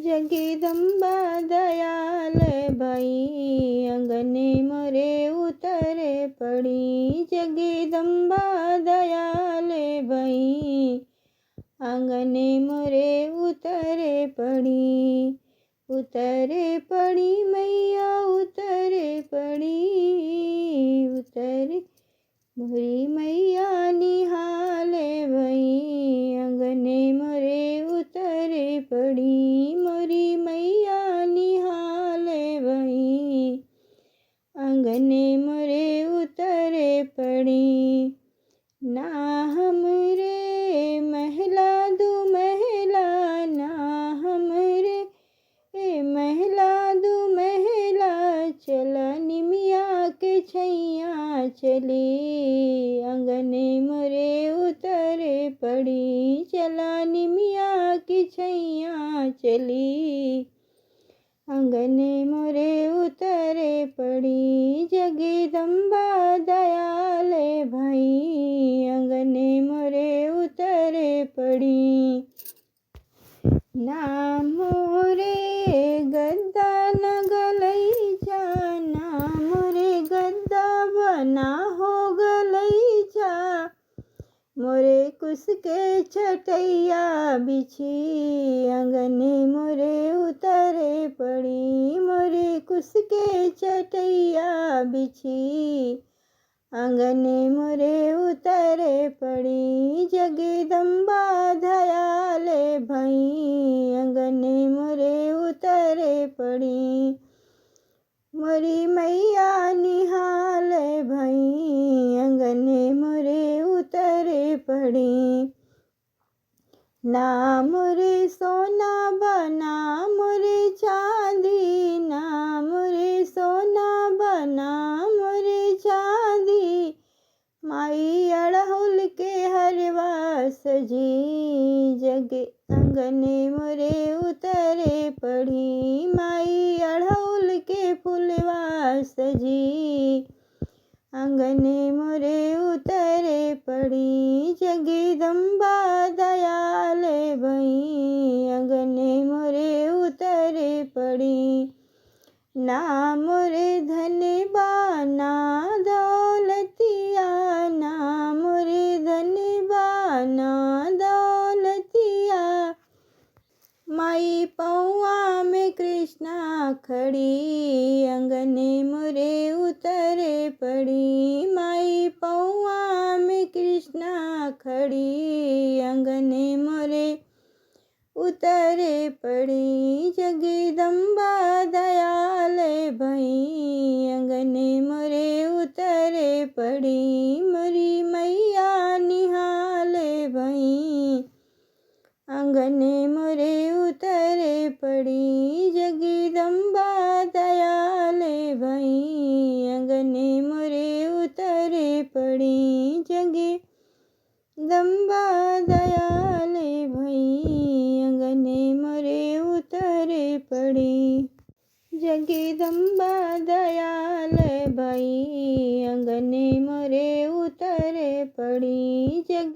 जगदम्बा दयाल भई अंगने मोरे उतरे पड़ी। जगदम्बा दयाल भई आंगने मोरे उतरे पड़ी। उतरे पड़ी मैया उतरे पड़ी। उतरे मोरी मैया निहाले भई अंगने मोरे उतरे पड़ी। मोरी मैया निहाले भई अंगने मोरे उतरे पड़ी। ना हमरे महला दू महला ना हमरे महला दू महला चला निमिया के छैया चली अंगने मोरे उतरे पड़ी। चला निमिया की छैया चली अंगने मोरे उतरे पड़ी। जगदम्बा दयाल भई अंगने मोरे उतरे पड़ी। ना मोरे गद्दा न गलैचा ना मोरे गद्दा बना हो गलैचा। मोरे कुस के छटैया बिछी अंगने मोरे उतरे पड़ी। मोरे कुस के छटैया बिछी अंगने मोरे उतरे पड़ी। जगदम्बा दयाल भई अंगने मोरे उतरे पड़ी। मोरी मैया निहाल भई अंगने मोरे उतरे पड़ी। ना मोरे सोना बना मोरे चांदी ना मोरे सोना बना मोरे चांदी। माई अड़हुल के हरवा सजी जग अंगने मोरे उतरे पड़ी। माई अड़हुल के फुलवा सजी अंगने मोरे उतरे पड़ी। जगदम्बा दयाल भई अंगने मोरे उतरे पड़ी। ना मोरे धन बाना दौलतिया ना मोरे धन बाना दौलतिया। माई पौआ में कृष्णा खड़ी अंगने मोरे उतरे पड़ी। माई पौआ में कृष्णा खड़ी अंगने मोरे उतरे पड़ी। जगदम्बा दयाल भई अंगने मोरे उतरे पड़ी। मोरी मैया निहाले भई अंगने मोरे उतरे पड़ी। जगदम्बा दयाल भई अंगने मोरे उतरे पड़ी। जगदम्बा दयाल भई अंगने मोरे उतरे पड़ी। जगदम्बा दयाल भई अंगने मोरे उतरे पड़ी।